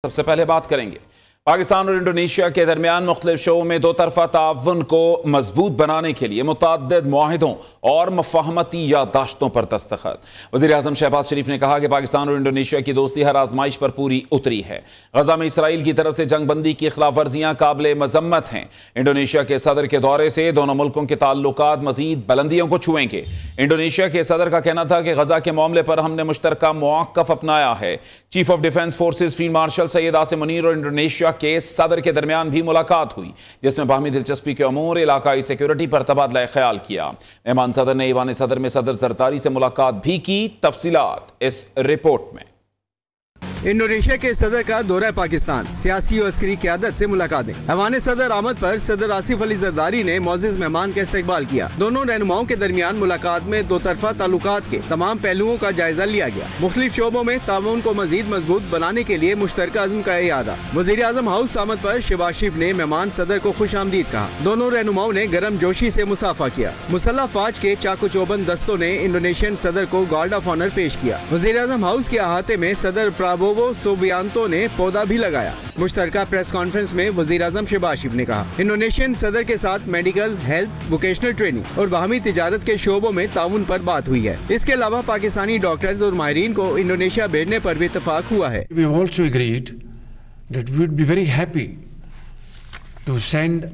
सबसे पहले बात करेंगे पाकिस्तान और इंडोनेशिया के दरमियान मुख्तलिफ शोबों में दो तरफा ताउन को मजबूत बनाने के लिए मुतअद्दिद मुआहिदों और मफाहमती यादाश्तों पर दस्तखत। वज़ीर आज़म शहबाज शरीफ ने कहा कि पाकिस्तान और इंडोनेशिया की दोस्ती हर आजमाइश पर पूरी उतरी है। गजा में इसराइल की तरफ से जंगबंदी की खिलाफ वर्जियां काबिल मजम्मत हैं। इंडोनेशिया के सदर के दौरे से दोनों मुल्कों के ताल्लुकात मजीद बुलंदियों को छुएंगे। इंडोनेशिया के सदर का कहना था कि गजा के मामले पर हमने मुश्तरका मौक़िफ़ अपनाया है। Chief of defence forces field marshal Syed Asim Munir और इंडोनेशिया के सदर के दरमियान भी मुलाकात हुई, जिसमें बाहमी दिलचस्पी के अमूर इलाकाई सिक्योरिटी पर तबादला ख्याल किया। मेहमान सदर ने ईवान सदर में सदर जरदारी से मुलाकात भी की। तफसीलात इस रिपोर्ट में। इंडोनेशिया के सदर का दौरा पाकिस्तान, सियासी और अस्करी क़यादत से मुलाकातें। ऐवान सदर आमद पर सदर आसिफ अली जरदारी ने मोअज़्ज़िज़ मेहमान का इस्तकबाल किया। दोनों रहनुमाओं के दरमियान मुलाकात में दो तरफा ताल्लुकात के तमाम पहलुओं का जायजा लिया गया। मुख्तलिफ शोबों में ताउन को मजीद मजबूत बनाने के लिए मुश्तरका अज़्म का इरादा। वज़ीर आज़म हाउस आमद पर शहबाज शरीफ ने मेहमान सदर को खुश आमदीद कहा। दोनों रहनुमाओं ने गर्म जोशी से मुसाफा किया। मुसल्लह फौज के चाको चौबंद दस्तों ने इंडोनेशियन सदर को गार्ड ऑफ ऑनर पेश किया। वज़ीर आज़म हाउस के अहाते में सदर प्राबोवो सुबियांतो ने पौधा भी लगाया। मुश्तरका प्रेस कॉन्फ्रेंस में वज़ीर आज़म शहबाज शरीफ ने कहा, इंडोनेशियन सदर के साथ मेडिकल, हेल्थ, वोकेशनल ट्रेनिंग और बाहमी तिजारत के शोबों में ताउन पर बात हुई है। इसके अलावा पाकिस्तानी डॉक्टर्स और माहिरीन को इंडोनेशिया भेजने पर भी इत्तफाक हुआ है। We also agreed that we would be very happy to send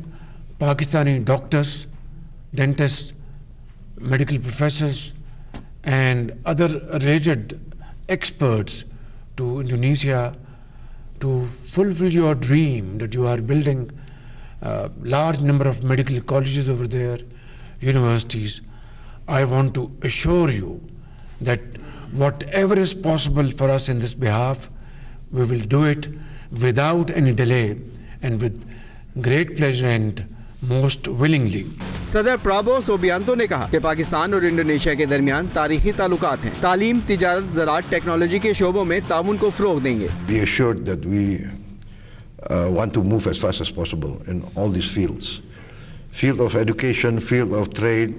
Pakistani doctors, dentists, medical professors and other related experts to Indonesia to fulfill your dream that you are building a large number of medical colleges over there, universities. I want to assure you that whatever is possible for us in this behalf, we will do it without any delay and with great pleasure and most willingly. सदर प्राबो Subianto ने कहा कि पाकिस्तान और Indonesia के दरमियान तारीखी ताल्लुकात हैं। तालीम, तिजारत, ज़राअत, टेक्नोलॉजी के शोबों में ताउन को फ़रोग़ देंगे। Be assured that we want to move as fast as possible in all these fields. Field of education, field of trade,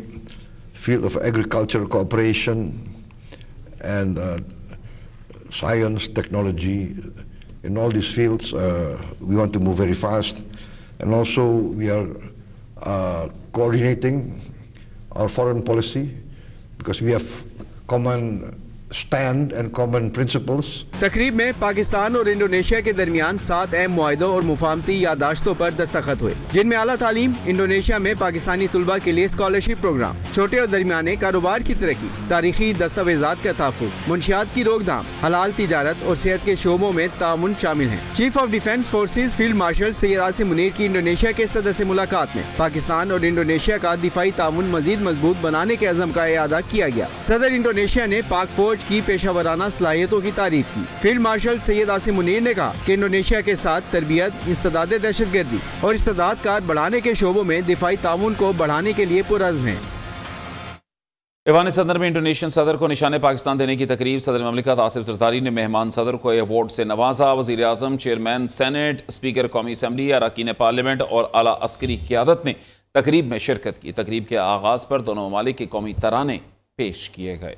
field of agricultural cooperation and science, technology. In all these fields we want to move very fast, and also we are coordinating our foreign policy because we have common stand and common principles. तकरीब में पाकिस्तान और Indonesia के दरमियान 7 अहम मुआहिदों और मुफाहमती यादाश्तों पर दस्तखत हुए, जिनमें आला तालीम, इंडोनेशिया में पाकिस्तानी तुलबा के लिए स्कॉलरशिप प्रोग्राम, छोटे और दरमियाने कारोबार की तरक्की, तारीखी दस्तावेजात का तहफ़्फ़ुज़, मुंशियात की रोकथाम, हलाल तिजारत और सेहत के शोबों में ताउन शामिल हैं। Chief of defence forces field marshal Syed Asim Munir की इंडोनेशिया के सदर से मुलाकात में पाकिस्तान और इंडोनेशिया का दिफाई ताउन मजीद मजबूत बनाने के अज़म का इरादा किया गया। सदर इंडोनेशिया ने पाक फौज की पेशावराना सलाहियतों की तारीफ की। फील्ड मार्शल सैयद आसिम मुनीर ने कहा कि इंडोनेशिया के साथ तरबियत, इस्तेदाद दहशतगर्दी और इस्तेदाद कार बढ़ाने के शोबों में दिफाई ताउन को बढ़ाने के लिए पुरअज़्म है। ईवान सदर में इंडोनेशियन सदर को निशाने पाकिस्तान देने की तकरीब। सदर ममलिकत आसिफ जरदारी ने मेहमान सदर को अवार्ड से नवाजा। वज़ीर आज़म, चेयरमैन सेनेट, स्पीकर कौमी असम्बली, अरकान पार्लियामेंट और आला अस्करी क़यादत ने तकरीब में शिरकत की। तकरीब के आगाज़ पर दोनों ममालिक के कौमी तराने पेश किए गए।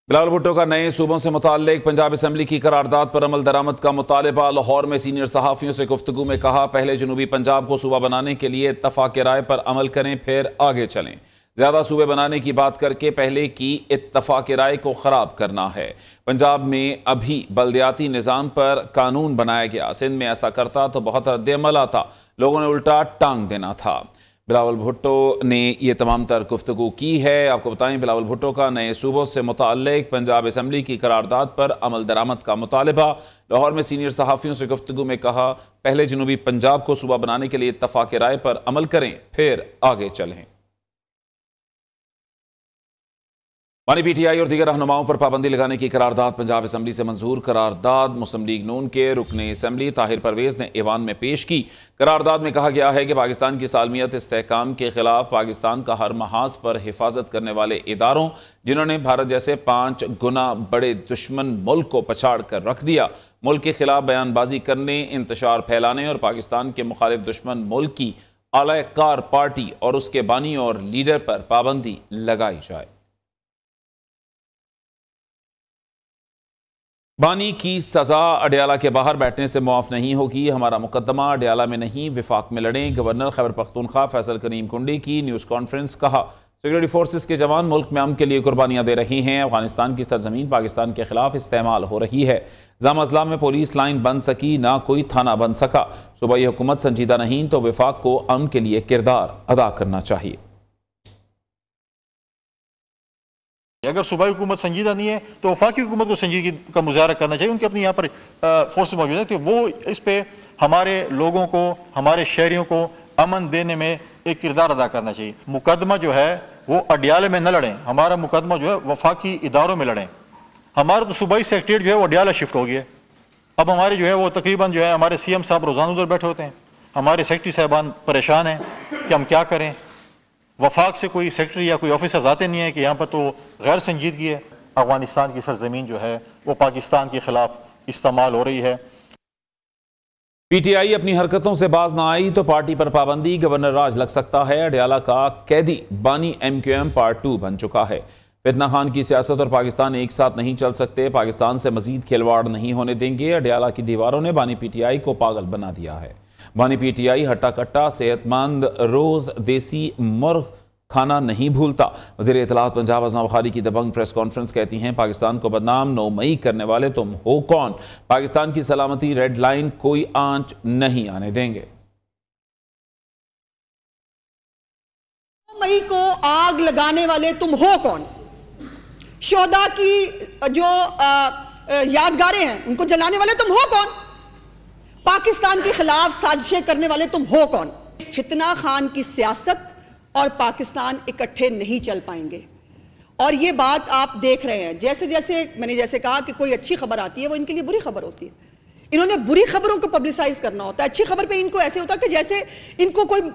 बिलावल भुट्टो का नए सूबों से मुताल्लिक पंजाब असम्बली की करारदाद पर अमल दरामद का मुतालबा। लाहौर में सीनियर सहाफ़ियों से गुफ्तगू में कहा, पहले जनूबी पंजाब को सूबा बनाने के लिए इत्तफ़ाक़ राय पर अमल करें, फिर आगे चलें। ज़्यादा सूबे बनाने की बात करके पहले की इत्तफ़ाक़ राय को ख़राब करना है। पंजाब में अभी बल्दियाती निज़ाम पर कानून बनाया गया, सिंध में ऐसा करता तो बहुत रद्द-ए-अमल आता, लोगों ने उल्टा टांग देना था। बिलावल भुट्टो ने यह तमाम तर गुफ्तगू की है। आपको बताएं, बिलावल भुट्टो का नए सूबों से मुताल्लिक पंजाब असम्बली की करारदाद पर अमल दरामद का मुतालबा। लाहौर में सीनियर सहाफ़ियों से गुफ्तगू में कहा, पहले जनूबी पंजाब को सूबा बनाने के लिए इत्तफ़ाक़ राय पर अमल करें, फिर आगे चलें। मानी पीटीआई और दीगर रहनुमाओं पर पाबंदी लगाने की करारदाद पंजाब असम्बली से मंजूर। करारदाद मुस्लिम लीग नून के रुकने असम्बली ताहिर परवेज़ ने ईवान में पेश की। करारदाद में कहा गया है कि पाकिस्तान की सालमियत इस्तेहकाम के खिलाफ पाकिस्तान का हर महाज पर हिफाजत करने वाले इदारों, जिन्होंने भारत जैसे 5 गुना बड़े दुश्मन मुल्क को पछाड़ कर रख दिया, मुल्क के खिलाफ बयानबाजी करने, इंतशार फैलाने और पाकिस्तान के मुखालिफ दुश्मन मुल्क की आलाकार पार्टी और उसके बानी और लीडर पर पाबंदी लगाई जाए। बानी की सजा अडयाला के बाहर बैठने से मुआफ नहीं होगी। हमारा मुकदमा अडयाला में नहीं, विफाक में लड़ें। गवर्नर खैबर पख्तूनख्वा फैसल करीम कुंडी की न्यूज़ कॉन्फ्रेंस। कहा, सिक्योरिटी फोर्सेस के जवान मुल्क में अमन के लिए कुर्बानियां दे रहे हैं। अफगानिस्तान की सरजमीन पाकिस्तान के खिलाफ इस्तेमाल हो रही है। जाम अजला में पुलिस लाइन बन सकी, ना कोई थाना बन सका। सूबाई हुकूमत संजीदा नहीं तो विफाक को अमन के लिए किरदार अदा करना चाहिए। अगर सूबाई हुकूमत संजीदा नहीं है तो वफाकी हुकूमत को संजीदगी का मुजाहरा करना चाहिए। उनकी अपनी यहाँ पर फोर्स मौजूद है कि वो इस पे हमारे लोगों को, हमारे शहरियों को अमन देने में एक किरदार अदा करना चाहिए। मुकदमा जो है वो अडयाले में न लड़ें, हमारा मुकदमा जो है वफाकी इदारों में लड़ें। हमारा तो सूबाई सेक्रेटरीट जो है वो अडयाला शिफ्ट हो गया। अब हमारे जो है वो तकरीबन जो है हमारे CM साहब रोज़ाना उधर बैठे होते हैं। हमारे सेक्रेटरी साहबान परेशान हैं कि हम क्या करें। वफाक से कोई सेक्रेटरी या कोई ऑफिसर्स आते नहीं है कि यहाँ पर तो गैर संजीदगी है। अफगानिस्तान की सरजमीन जो है वो पाकिस्तान के खिलाफ इस्तेमाल हो रही है। PTI अपनी हरकतों से बाज ना आई तो पार्टी पर पाबंदी, गवर्नर राज लग सकता है। अडयाला का कैदी बानी MQM पार्ट 2 बन चुका है। फितना खान की सियासत और पाकिस्तान एक साथ नहीं चल सकते। पाकिस्तान से मजीद खिलवाड़ नहीं होने देंगे। अडयाला की दीवारों ने बानी PTI को पागल बना दिया है। बानी PTI हट्टा कट्टा, सेहतमंद, रोज देसी मुर्ग खाना नहीं भूलता। वज़ीर इत्तलात पंजाब अज़मा बुखारी की दबंग प्रेस कॉन्फ्रेंस कहती हैं, पाकिस्तान को बदनाम 9 मई करने वाले तुम हो कौन? पाकिस्तान की सलामती रेड लाइन कोई आंच नहीं आने देंगे। मई को आग लगाने वाले तुम हो कौन? शोहदा की जो यादगारें हैं उनको जलाने वाले तुम हो कौन? पाकिस्तान के खिलाफ साजिशें करने वाले तुम हो कौन? फितना खान की सियासत और पाकिस्तान इकट्ठे नहीं चल पाएंगे। और ये बात आप देख रहे हैं, मैंने जैसे कहा कि कोई अच्छी खबर आती है वो इनके लिए बुरी खबर होती है। इन्होंने बुरी खबरों को पब्लिसाइज करना होता है। अच्छी खबर पे इनको ऐसे होता है कि जैसे इनको कोई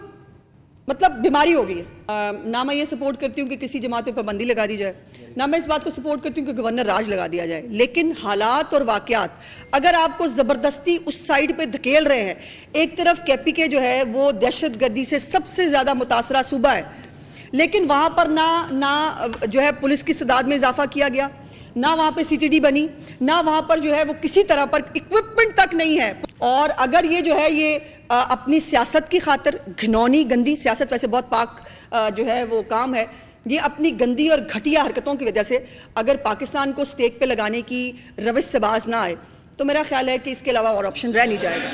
मतलब बीमारी हो गई है। ना मैं ये सपोर्ट करती हूँ कि किसी जमात पे पाबंदी लगा दी जाए, ना मैं इस बात को सपोर्ट करती हूँ कि गवर्नर राज लगा दिया जाए। लेकिन हालात और वाकयात अगर आपको ज़बरदस्ती उस साइड पे धकेल रहे हैं, एक तरफ KPK जो है वो दहशतगर्दी से सबसे ज़्यादा मुतासरा सूबा है, लेकिन वहाँ पर ना जो है पुलिस की तादाद में इजाफा किया गया, ना वहाँ पे CTD बनी, ना वहाँ पर जो है वो किसी तरह पर इक्विपमेंट तक नहीं है। और अगर ये जो है ये अपनी सियासत की खातिर, घिनौनी गंदी सियासत, वैसे बहुत पाक जो है वो काम है, ये अपनी गंदी और घटिया हरकतों की वजह से अगर पाकिस्तान को स्टेक पे लगाने की रविश से बाज ना आए तो मेरा ख्याल है कि इसके अलावा और ऑप्शन रह नहीं जाएगा।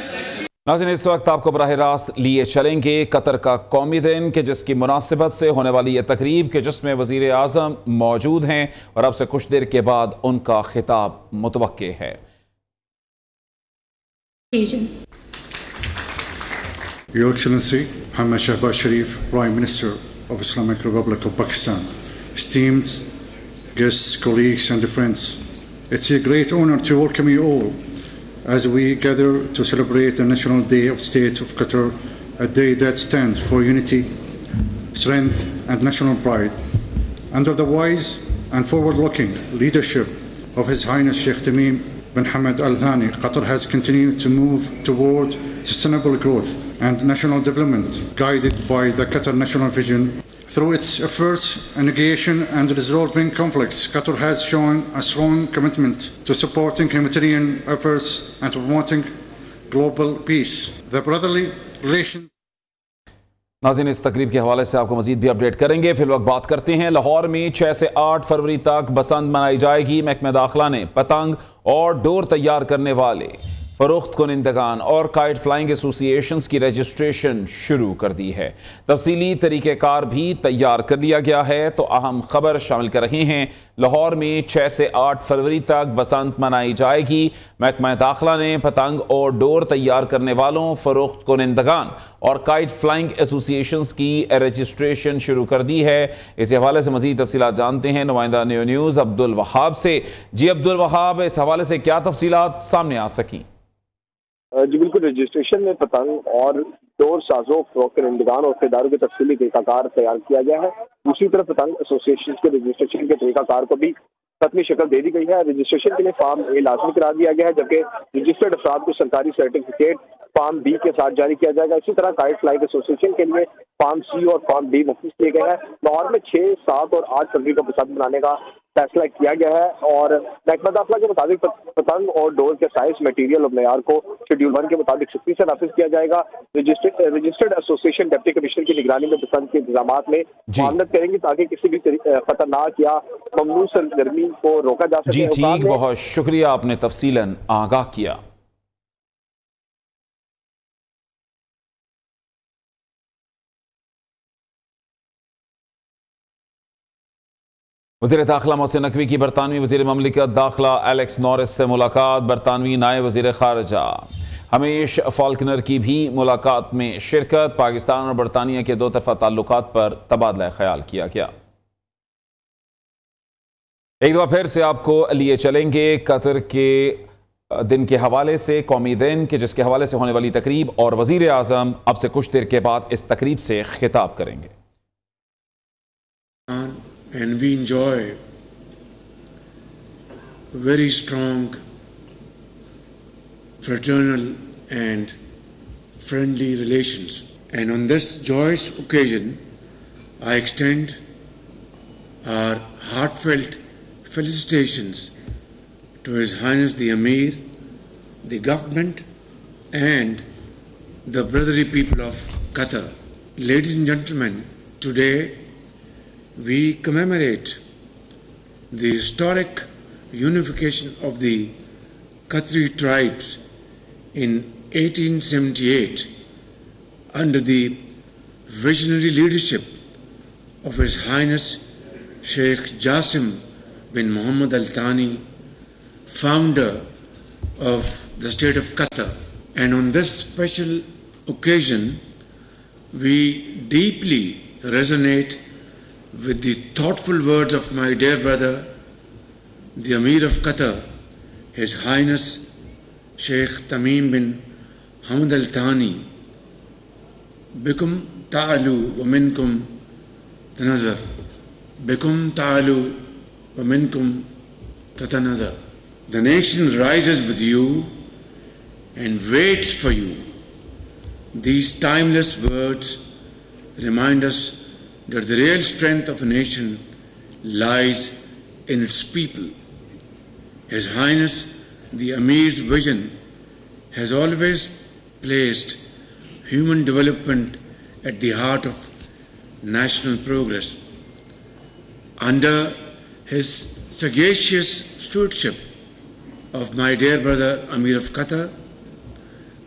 नाज़रीन, इस वक्त आपको बराह रास्त लिए चलेंगे कतर का कौमी दिन के जिसकी मुनासिबत से होने वाली यह तकरीब के जिसमें वज़ीर आज़म मौजूद हैं और अब से कुछ देर के बाद उनका खिताब मुतवक्के है। Your Excellency, Mohammad Shahbaz Sharif, Prime Minister of Islamic Republic of Pakistan, esteemed guests, colleagues and friends, it's a great honor to welcome you all as we gather to celebrate the National Day of State of Qatar, a day that stands for unity, strength and national pride. Under the wise and forward-looking leadership of His Highness Sheikh Tamim bin Hamad Al Thani, Qatar has continued to move toward sustainable growth and national development, guided by the Qatar National Vision. Through its efforts in negotiation and resolving conflicts, Qatar has shown a strong commitment to supporting humanitarian efforts and promoting global peace. The brotherly relations. नाज़रीन, इस तकरीब के हवाले से आपको मजीद भी update करेंगे। फिर वक्त बात करते हैं लाहौर में 6 से 8 फरवरी तक बसंत मनाई जाएगी। महकमा दाखिला ने पतंग और डोर तैयार करने वाले फरोख्त कुनिंदगान और काइट फ्लाइंग एसोसिएशंस की रजिस्ट्रेशन शुरू कर दी है। तफसीली तरीक़ेकार भी तैयार कर लिया गया है। तो अहम खबर शामिल कर रहे हैं, लाहौर में 6 से 8 फरवरी तक बसंत मनाई जाएगी। महकमा दाखिला ने पतंग और डोर तैयार करने वालों, फरोख्त कुनिंदगान और काइट फ्लाइंग एसोसिएशंस की रजिस्ट्रेशन शुरू कर दी है। इस हवाले से मज़ीद तफसीलात जानते हैं नुमाइंदा न्यूज़ अब्दुल वहाब से। जी अब्दुल वहाब, इस हवाले से क्या तफसीलात सामने आ सकी? जी बिल्कुल, रजिस्ट्रेशन में पतंग और डोर साजों, फरोख्त कुनिंदगान और खरीदारों के तफसीली तरीकाकार तैयार किया गया है। दूसरी तरफ पतंग एसोसिएशन के रजिस्ट्रेशन के तरीकाकार को भी खत्मी शक्ल दे दी गई है। रजिस्ट्रेशन के लिए फॉर्म ए लाजमी करार दिया गया है, जबकि रजिस्टर्ड अफराद को सरकारी सर्टिफिकेट फॉर्म बी के साथ जारी किया जाएगा। इसी तरह काइट फ्लाइंग एसोसिएशन के लिए फॉर्म सी और फॉर्म डी मुफ्त किए गए हैं। लाहौर में 6, 7 और 8 फरवरी को बसंत मनाने का फैसला किया गया है। और महकमा दाखिला के मुताबिक पतंग और डोर के साइज, मटेरियल और मेयार को शेड्यूल 1 के मुताबिक सख्ती से नाफिज किया जाएगा। रजिस्टर्ड एसोसिएशन डिप्टी कमिश्नर की निगरानी में पतंग के इंतजाम में मामलत करेंगी ताकि किसी भी खतरनाक या ममनू सरगर्मी को रोका जा सके। जी ठीक, बहुत शुक्रिया, आपने तफसीलन आगाह किया। वज़ीर दाखिला मोहसिन नकवी की बरतानवी वज़ीर ममलिकत दाखिला एलेक्स नॉरिस से मुलाकात। बरतानवी नायब वज़ीर ख़ारजा हमीश फाल्कनर की भी मुलाकात में शिरकत। पाकिस्तान और बरतानिया के दो तरफा ताल्लुकात पर तबादला ख्याल किया गया। एक दफ़ा फिर से आपको लिए चलेंगे कतर के दिन के हवाले से, कौमी दिन के जिसके हवाले से होने वाली तकरीब, और वज़ीर आज़म अब से कुछ देर के बाद इस तकरीब से खिताब करेंगे। And we enjoy very strong fraternal and friendly relations. And on this joyous occasion, I extend our heartfelt felicitations to His Highness the Amir, the government and the brotherly people of Qatar. Ladies and gentlemen, today we commemorate the historic unification of the Qatari tribes in 1878 under the visionary leadership of His Highness Sheikh Jassim bin Mohammed Al Thani, founder of the state of Qatar. And on this special occasion, we deeply resonate with the thoughtful words of my dear brother, the Amir of Qatar, His Highness Sheikh Tamim bin Hamad Al Thani, Bikum ta'alu wa minkum tanazar, Bikum ta'alu wa minkum tatanazar. The nation rises with you and waits for you. These timeless words remind us that the real strength of a nation lies in its people. His Highness the Amir's vision has always placed human development at the heart of national progress. Under his sagacious stewardship of my dear brother Amir of Qatar,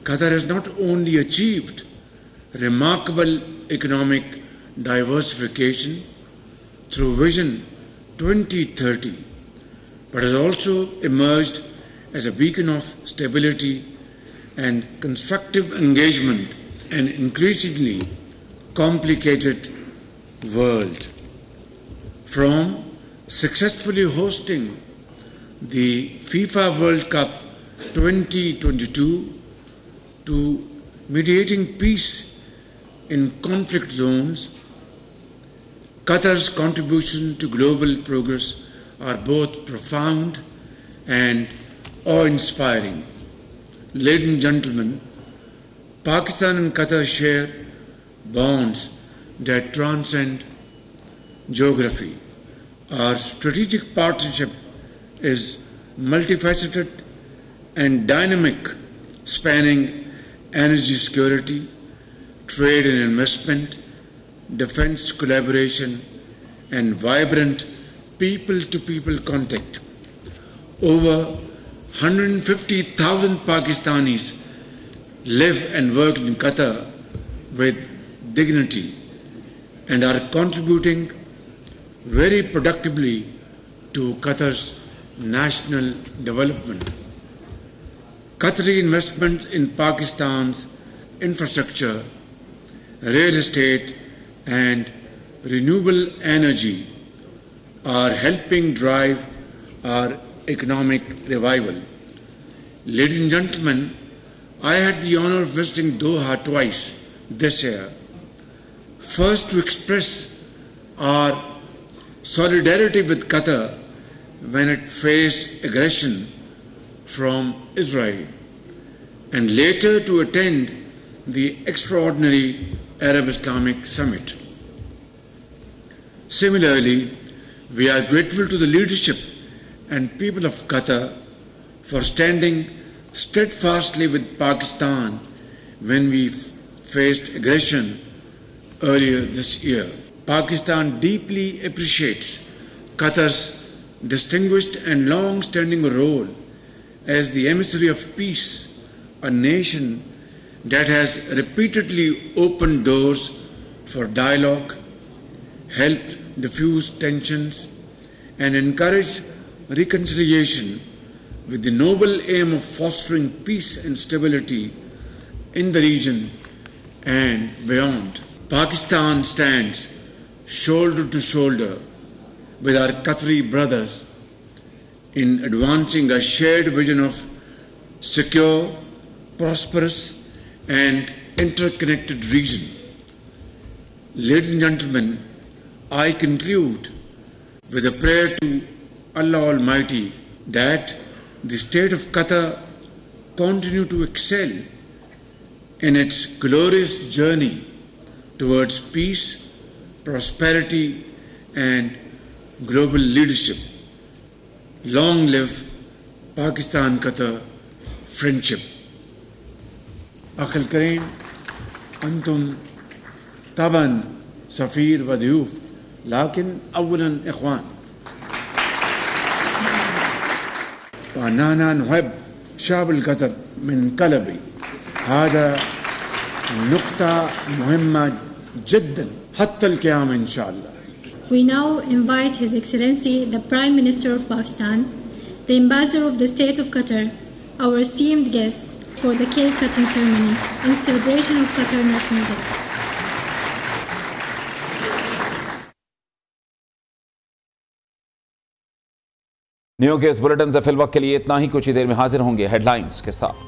Qatar has not only achieved remarkable economic diversification through Vision 2030, but has also emerged as a beacon of stability and constructive engagement in an increasingly complicated world. From successfully hosting the FIFA World Cup 2022 to mediating peace in conflict zones, Qatar's contribution to global progress are both profound and awe-inspiring. Ladies and gentlemen, Pakistan and Qatar share bonds that transcend geography. Our strategic partnership is multifaceted and dynamic, spanning energy security, trade and investment, defense collaboration, and vibrant people-to-people contact. Over 150,000 Pakistanis live and work in Qatar with dignity and are contributing very productively to Qatar's national development. Qatari investments in Pakistan's infrastructure, real estate, and renewable energy are helping drive our economic revival. Ladies and gentlemen, I had the honor of visiting Doha twice this year. First, to express our solidarity with Qatar when it faced aggression from Israel, and later to attend the extraordinary Arab Islamic Summit. Similarly, We are grateful to the leadership and people of Qatar for standing steadfastly with Pakistan when we faced aggression earlier this year. Pakistan deeply appreciates Qatar's distinguished and long-standing role as the emissary of peace, a nation that has repeatedly opened doors for dialogue, helped diffuse tensions, and encouraged reconciliation with the noble aim of fostering peace and stability in the region and beyond. Pakistan stands shoulder to shoulder with our Qatari brothers in advancing a shared vision of secure, prosperous, and interconnected region. Ladies and gentlemen, I conclude with a prayer to Allah Almighty that the state of Qatar continue to excel in its glorious journey towards peace, prosperity, and global leadership. Long live Pakistan-Qatar friendship. Akhil Kareem, Antum Taban Safir wa Diyuf, lakin awwalan ikhwan. وأننا نحب شعب القطر من قلبي. هذا نقطة مهمة جدا حتى القيامة إن شاء الله. We now invite His Excellency the Prime Minister of Pakistan, the Ambassador of the State of Qatar, our esteemed guests, for the cake cutting ceremony in celebration of Qatar National Day. New के इस bulletin से फिलवक्त के लिए इतना ही। कुछ ही देर में हाजिर होंगे हेडलाइंस के साथ।